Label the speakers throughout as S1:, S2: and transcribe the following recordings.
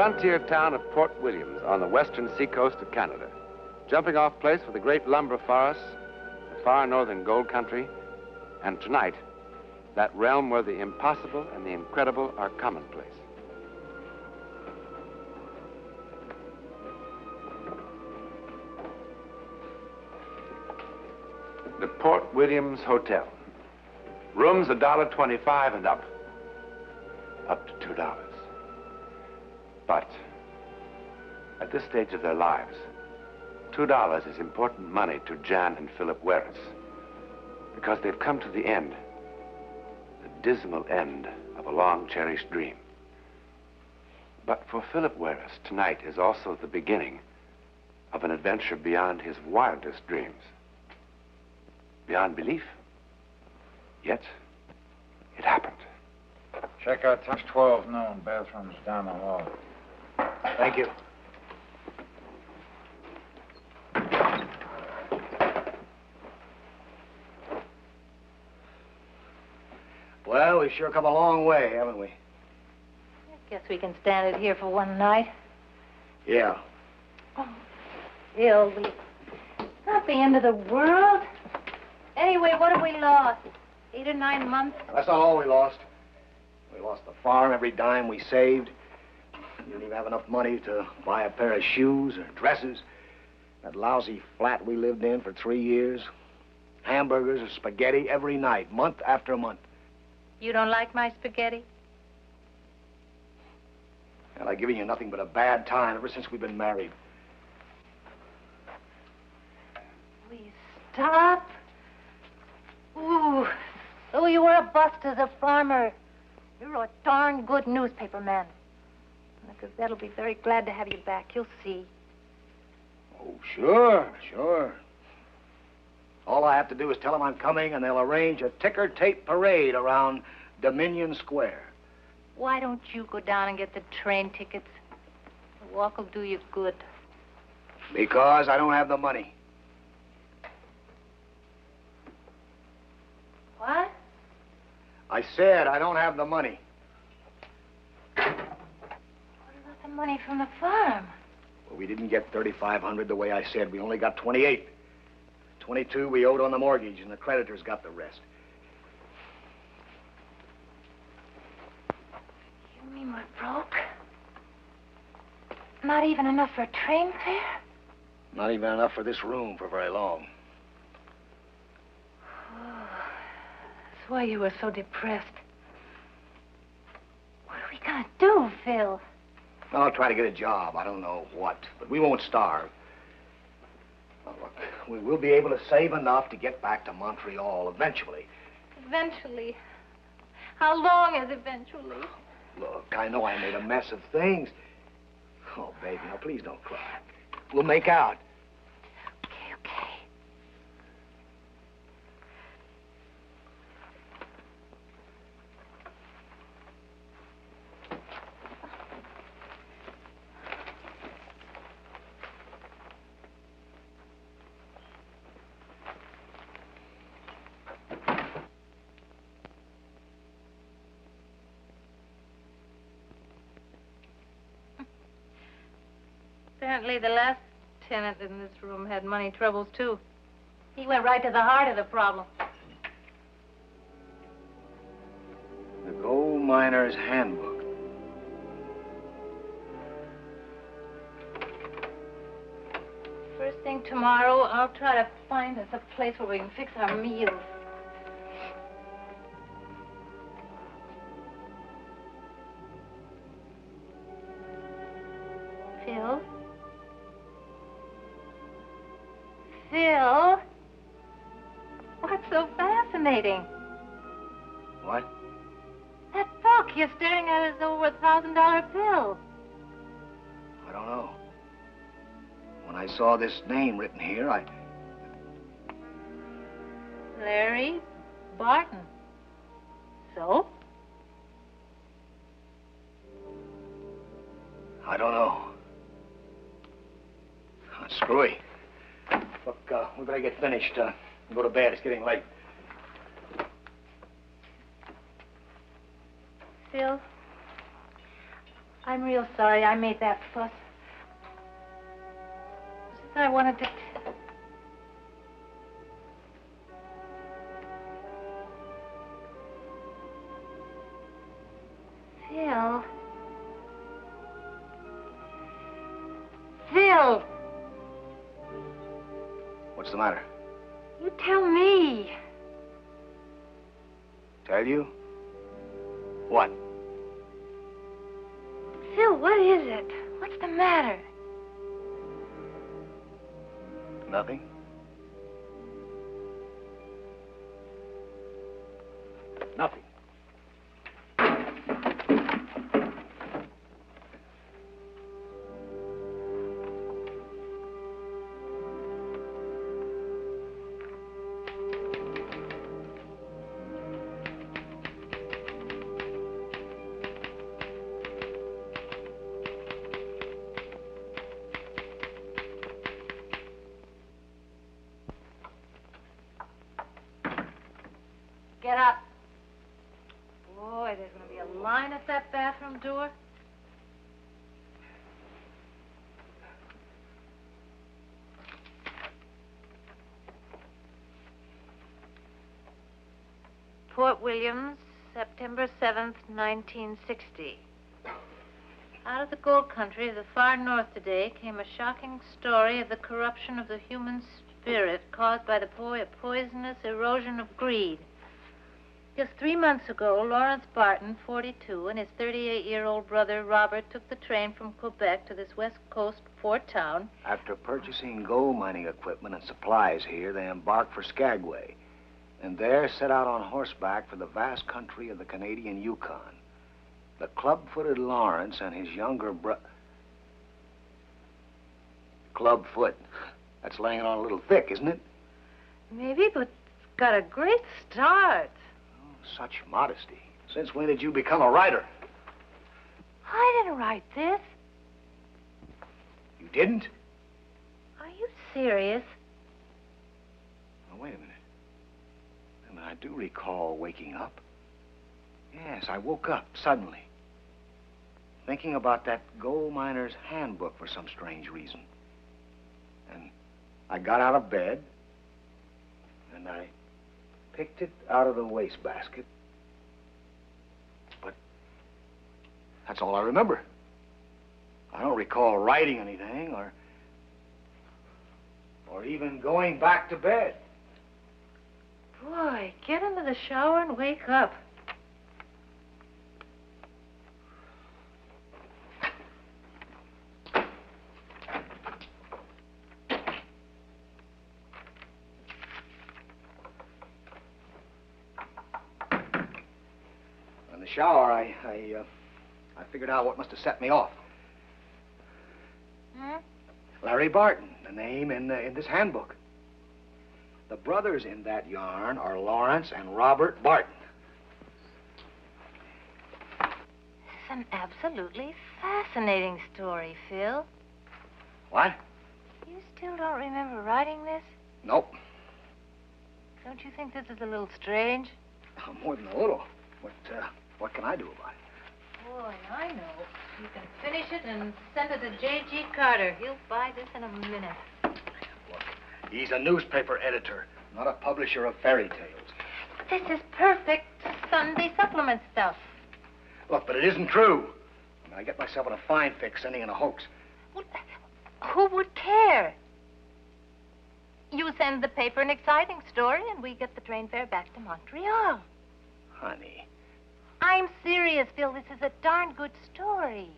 S1: frontier town of Port Williams on the western seacoast of Canada. Jumping off place for the great lumber forests, the far northern gold country, and tonight, that realm where the impossible and the incredible are commonplace. The Port Williams Hotel. Rooms $1.25 and up. Up to $2. But at this stage of their lives, $2 is important money to Jan and Philip Werris, because they've come to the end, the dismal end of a long-cherished dream. But for Philip Werris, tonight is also the beginning of an adventure beyond his wildest dreams. Beyond belief. Yet, it happened.
S2: Check out Times 12 noon. Bathrooms down the hall.
S3: Thank you. Well, we've sure come a long way, haven't we?
S4: I guess we can stand it here for one night.
S3: Yeah.
S4: Oh, Phil, not the end of the world. Anyway, what have we lost? 8 or 9 months?
S3: That's not all we lost. We lost the farm, every dime we saved. We didn't even have enough money to buy a pair of shoes or dresses. That lousy flat we lived in for 3 years. Hamburgers or spaghetti every night, month after month.
S4: You don't like my spaghetti?
S3: And I've given you nothing but a bad time ever since we've been married.
S4: We stop? Ooh, so you were a bust as a farmer. You're a darn good newspaper man. The Gazette'll be very glad to have you back. You'll see.
S3: Oh, sure. All I have to do is tell them I'm coming, and they'll arrange a ticker-tape parade around Dominion Square.
S4: Why don't you go down and get the train tickets? The walk will do you good.
S3: Because I don't have the money.
S4: What?
S3: I said I don't have the money.
S4: What about the money from the farm?
S3: Well, we didn't get $3,500 the way I said. We only got 28. 22 we owed on the mortgage, and the creditors got the rest.
S4: You mean we're broke? Not even enough for a train fare?
S3: Not even enough for this room for very long.
S4: Oh, that's why you were so depressed. What are we gonna do, Phil?
S3: Well, I'll try to get a job. I don't know what, but we won't starve. Now, look, we will be able to save enough to get back to Montreal eventually.
S4: Eventually? How long is eventually?
S3: Look, I know I made a mess of things. Oh, baby, now please don't cry. We'll make out.
S4: Okay. Apparently the last tenant in this room had money troubles, too. He went right to the heart of the problem.
S3: The Gold Miner's Handbook.
S4: First thing tomorrow, I'll try to find us a place where we can fix our meals. Phil? Phil? What's so fascinating?
S3: What?
S4: That book. You're staring at it as though it were a $1,000 bill.
S3: I don't know. When I saw this name written here,
S4: Larry Barton. So?
S3: I don't know. Oh, screwy. Look, we better get finished. Go to bed. It's getting late.
S4: Phil, I'm real sorry I made that fuss. I wanted to... Phil. Phil!
S3: What's the matter?
S4: You tell me.
S3: Tell you? What?
S4: Phil, what is it? What's the matter?
S3: Nothing. Nothing.
S4: Get up. Boy, there's going to be a line at that bathroom door. Port Williams, September 7th, 1960. Out of the gold country of the far north today came a shocking story of the corruption of the human spirit caused by the poisonous erosion of greed. Just 3 months ago, Lawrence Barton, 42, and his 38-year-old brother, Robert, took the train from Quebec to this west coast port town.
S3: After purchasing gold mining equipment and supplies here, they embarked for Skagway, and there set out on horseback for the vast country of the Canadian Yukon. The club-footed Lawrence and his younger brother... Club-foot. That's laying it on a little thick, isn't it?
S4: Maybe, but it's got a great start.
S3: Such modesty. Since when did you become a writer?
S4: I didn't write this.
S3: You didn't?
S4: Are you serious?
S3: Now, wait a minute. I mean, I do recall waking up. Yes, I woke up suddenly, thinking about that gold miner's handbook for some strange reason. And I got out of bed, and I picked it out of the wastebasket. But that's all I remember. I don't recall writing anything or even going back to bed.
S4: Boy, get into the shower and wake up.
S3: In the shower, I figured out what must have set me off.
S4: Hmm?
S3: Larry Barton, the name in this handbook. The brothers in that yarn are Lawrence and Robert Barton.
S4: This is an absolutely fascinating story, Phil.
S3: What?
S4: You still don't remember writing this?
S3: Nope.
S4: Don't you think this is a little strange?
S3: More than a little. What can I do about it?
S4: Boy, I know. You can finish it and send it to J.G. Carter. He'll buy this in a minute.
S3: Look, he's a newspaper editor, not a publisher of fairy tales.
S4: This is perfect Sunday supplement stuff.
S3: Look, but it isn't true. I mean, I get myself in a fine fix sending in a hoax.
S4: Well, who would care? You send the paper an exciting story, and we get the train fare back to Montreal.
S3: Honey.
S4: I'm serious, Phil. This is a darn good story.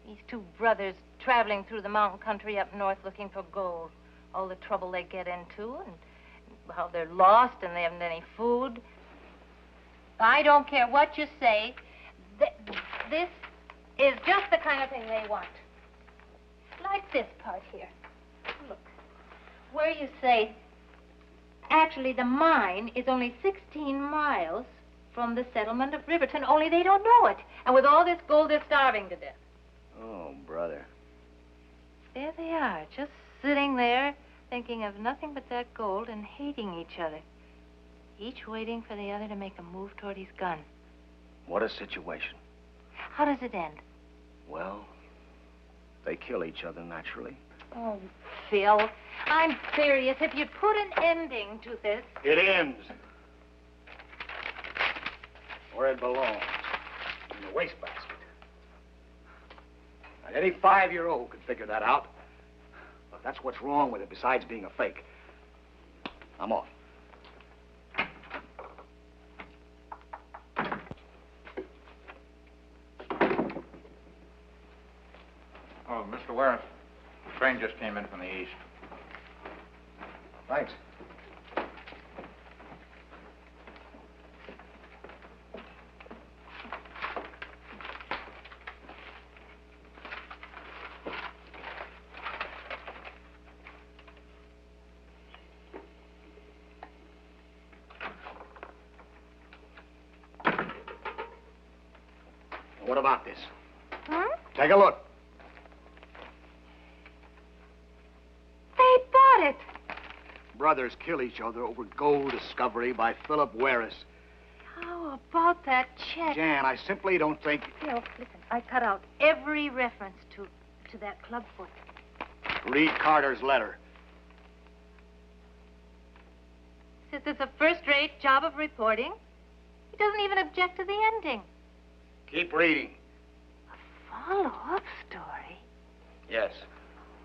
S4: These two brothers traveling through the mountain country up north looking for gold. All the trouble they get into and how they're lost and they haven't any food. I don't care what you say. This is just the kind of thing they want. Like this part here. Look. Where you say, actually, the mine is only 16 miles from the settlement of Riverton, only they don't know it. And with all this gold, they're starving to death.
S3: Oh, brother.
S4: There they are, just sitting there, thinking of nothing but that gold and hating each other. Each waiting for the other to make a move toward his gun.
S3: What a situation.
S4: How does it end?
S3: Well, they kill each other naturally.
S4: Oh, Phil, I'm serious. If you'd put an ending to this...
S3: It ends where it belongs, in the wastebasket. And any 5-year-old could figure that out. But that's what's wrong with it, besides being a fake. I'm off.
S2: Oh, Mr. Warren, the train just came in from the east.
S3: Thanks. What about this? Take a look.
S4: They bought it.
S3: Brothers kill each other over gold discovery by Philip Warris.
S4: How about that check?
S3: Jan, I simply don't think...
S4: Phil, listen, I cut out every reference to that clubfoot.
S3: Read Carter's letter.
S4: Says it's a first-rate job of reporting. He doesn't even object to the ending.
S3: Keep reading.
S4: Follow-up story?
S3: Yes.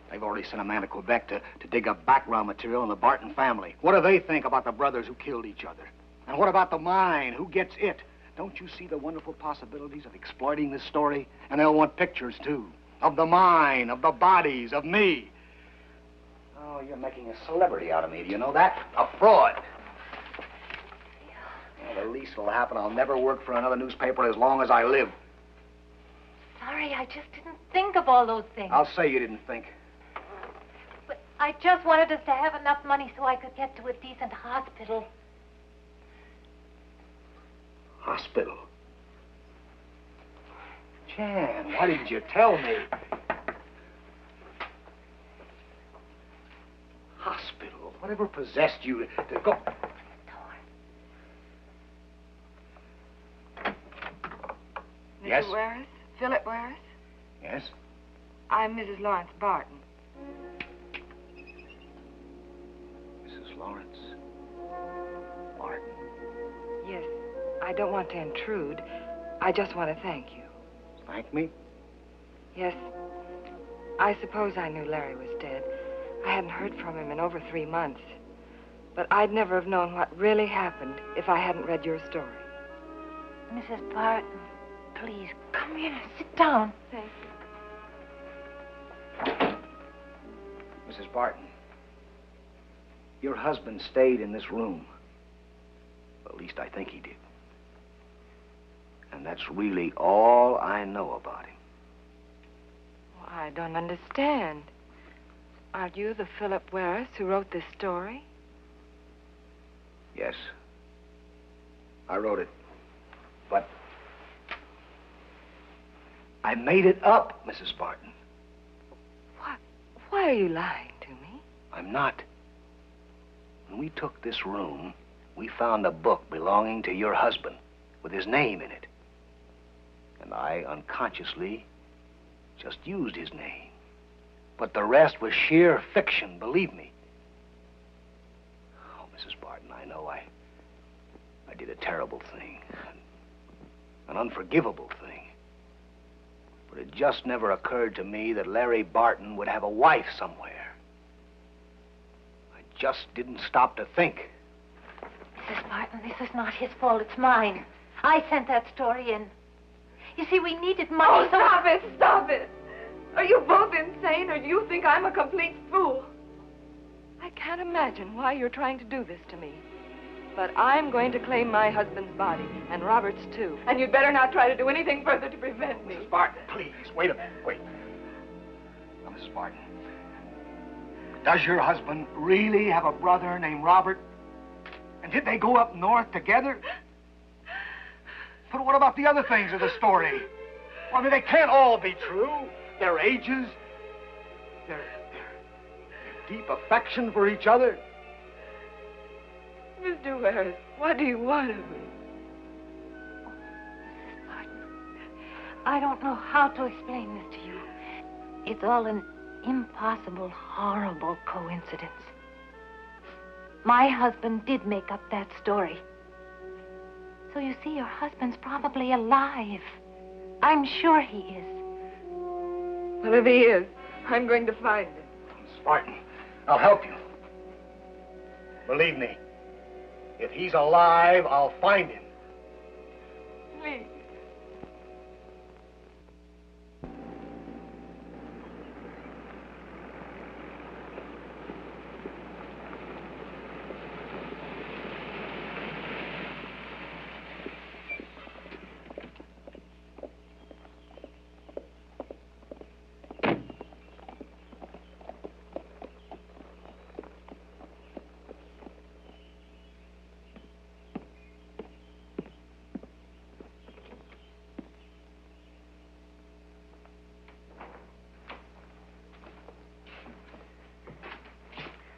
S3: They've already sent a man to Quebec to dig up background material on the Barton family. What do they think about the brothers who killed each other? And what about the mine? Who gets it? Don't you see the wonderful possibilities of exploiting this story? And they'll want pictures, too. Of the mine, of the bodies, of me. Oh, you're making a celebrity out of me. Do you know that? A fraud. Well, the least that'll happen, I'll never work for another newspaper as long as I live.
S4: Sorry, I just didn't think of all those things.
S3: I'll say you didn't think.
S4: But I just wanted us to have enough money so I could get to a decent hospital.
S3: Hospital? Jan, why didn't you tell me? Hospital? Whatever possessed you to go... Yes?
S5: Mr. Warris? Philip Warris?
S3: Yes?
S5: I'm Mrs. Lawrence Barton.
S3: Mrs. Lawrence Barton.
S5: Yes, I don't want to intrude. I just want to thank you.
S3: Thank me?
S5: Yes, I suppose I knew Larry was dead. I hadn't heard from him in over 3 months. But I'd never have known what really happened if I hadn't read your story.
S4: Mrs. Barton, please, come here. Sit down.
S5: Thank you.
S3: Mrs. Barton, your husband stayed in this room. Well, at least I think he did. And that's really all I know about him.
S5: Well, I don't understand. Aren't you the Philip Warris who wrote this story?
S3: Yes. I wrote it. But I made it up, Mrs. Barton.
S5: Why are you lying to me?
S3: I'm not. When we took this room, we found a book belonging to your husband with his name in it. And I unconsciously just used his name. But the rest was sheer fiction, believe me. Oh, Mrs. Barton, I know I did a terrible thing. An unforgivable thing. But it just never occurred to me that Larry Barton would have a wife somewhere. I just didn't stop to think.
S4: Mrs. Barton, this is not his fault. It's mine. I sent that story in. You see, we needed money.
S5: Oh, stop it! Stop it! Are you both insane, or do you think I'm a complete fool? I can't imagine why you're trying to do this to me. But I'm going to claim my husband's body, and Robert's too. And you'd better not try to do anything further to prevent me.
S3: Mrs. Barton, please, wait a minute, wait. Now, Mrs. Barton, does your husband really have a brother named Robert? And did they go up north together? But what about the other things of the story? Well, I mean, they can't all be true. Their ages, their deep affection for each other.
S5: Mr. Warris, what do you want of me?
S4: Mrs. Barton, I don't know how to explain this to you. It's all an impossible, horrible coincidence. My husband did make up that story. So you see, your husband's probably alive. I'm sure he is.
S5: Well, if he is, I'm going to find him.
S3: Spartan, I'll help you. Believe me, if he's alive, I'll find him.
S5: Please.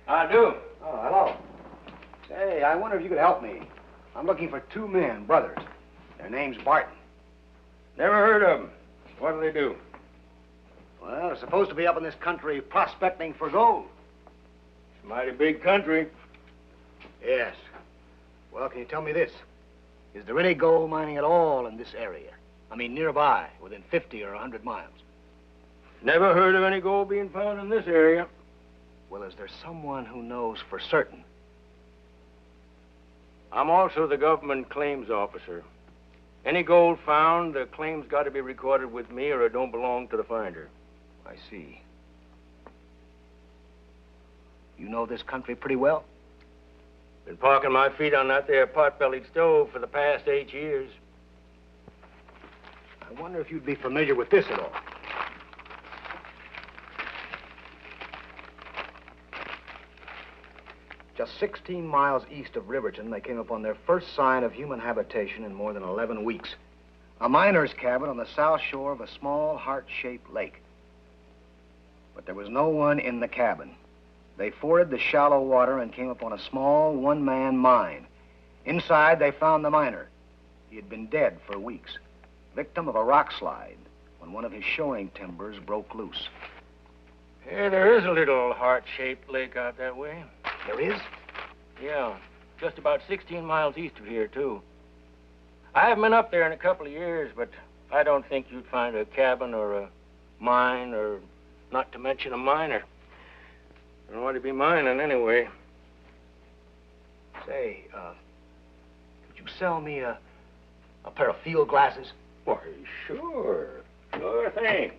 S6: I do.
S3: Oh, hello. Say, I wonder if you could help me. I'm looking for two men, brothers. Their name's Barton.
S6: Never heard of them. What do they do?
S3: Well, they're supposed to be up in this country prospecting for gold.
S6: It's a mighty big country.
S3: Yes. Well, can you tell me this? Is there any gold mining at all in this area? I mean, nearby, within 50 or 100 miles.
S6: Never heard of any gold being found in this area.
S3: Well, is there someone who knows for certain?
S6: I'm also the government claims officer. Any gold found, the claim's got to be recorded with me or it don't belong to the finder.
S3: I see. You know this country pretty well?
S6: Been parking my feet on that there pot-bellied stove for the past 8 years.
S3: I wonder if you'd be familiar with this at all. Just 16 miles east of Riverton, they came upon their first sign of human habitation in more than 11 weeks. A miner's cabin on the south shore of a small heart-shaped lake. But there was no one in the cabin. They forded the shallow water and came upon a small one-man mine. Inside, they found the miner. He had been dead for weeks, victim of a rock slide when one of his shoring timbers broke loose.
S6: Yeah, there is a little heart-shaped lake out that way.
S3: There is?
S6: Yeah, just about 16 miles east of here, too. I haven't been up there in a couple of years, but I don't think you'd find a cabin or a mine or not to mention a miner. I don't want to be mining anyway.
S3: Say, could you sell me a pair of field glasses?
S6: Why, sure. Sure thing.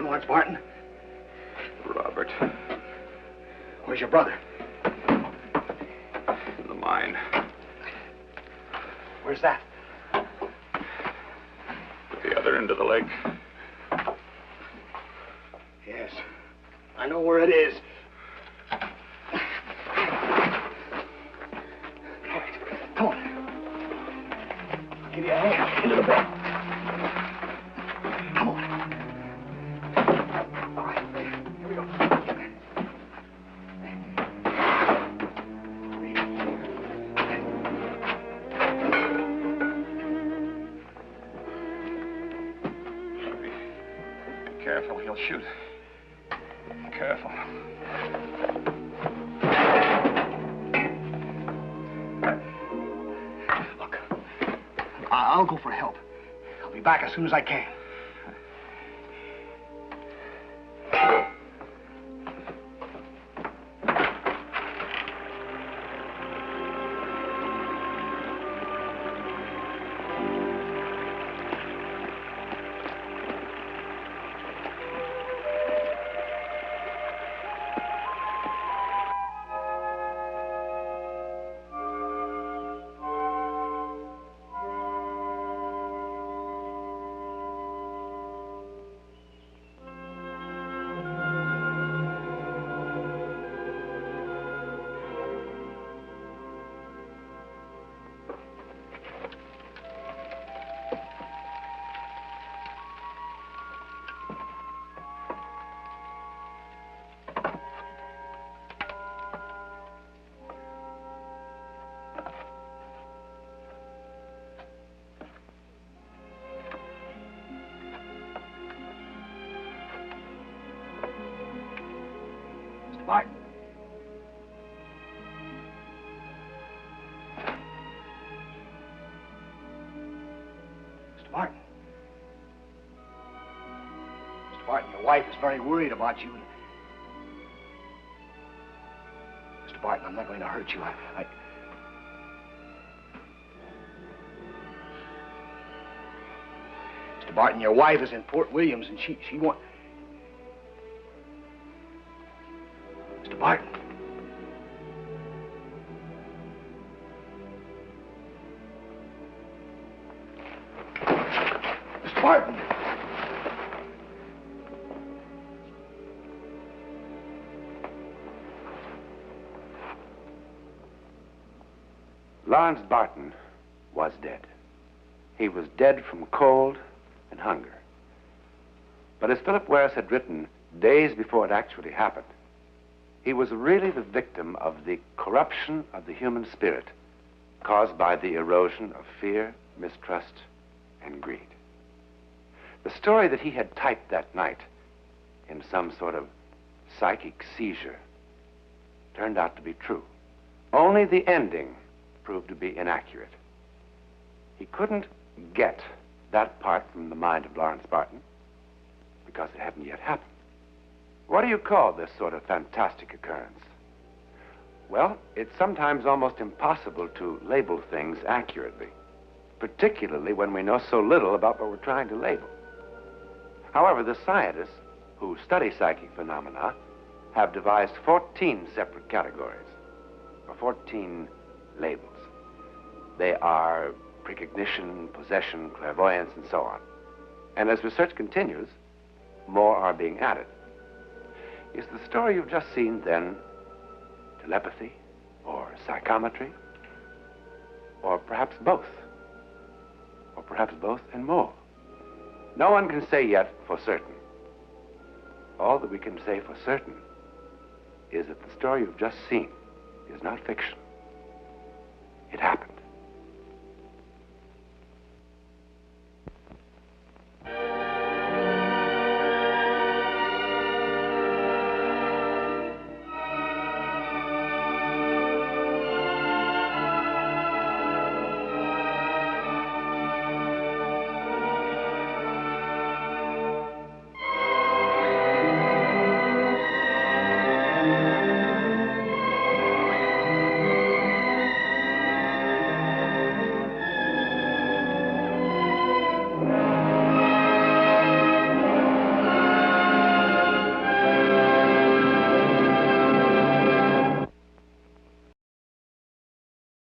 S3: Lawrence Martin?
S1: Robert.
S3: Where's your brother?
S1: In the mine.
S3: Where's that?
S1: At the other end of the lake.
S3: I know where it is. All right, come on. I'll give you a hand into the bed. Come on. All right, here we go.
S7: Be careful, he'll shoot. Careful.
S3: Look, I'll go for help. I'll be back as soon as I can. Martin. Mr. Martin. Mr. Martin, your wife is very worried about you. Mr. Martin, I'm not going to hurt you. Mr. Martin, your wife is in Fort Williams, and she wants... Mr. Martin. Mr. Martin.
S1: Lawrence Barton was dead. He was dead from cold and hunger. But as Philip West had written days before it actually happened, he was really the victim of the corruption of the human spirit caused by the erosion of fear, mistrust, and greed. The story that he had typed that night in some sort of psychic seizure turned out to be true. Only the ending proved to be inaccurate. He couldn't get that part from the mind of Lawrence Barton because it hadn't yet happened. What do you call this sort of fantastic occurrence? Well, it's sometimes almost impossible to label things accurately, particularly when we know so little about what we're trying to label. However, the scientists who study psychic phenomena have devised 14 separate categories, or 14 labels. They are precognition, possession, clairvoyance, and so on. And as research continues, more are being added. Is the story you've just seen, then, telepathy, or psychometry, or perhaps both? Or perhaps both and more? No one can say yet for certain. All that we can say for certain is that the story you've just seen is not fiction. It happened.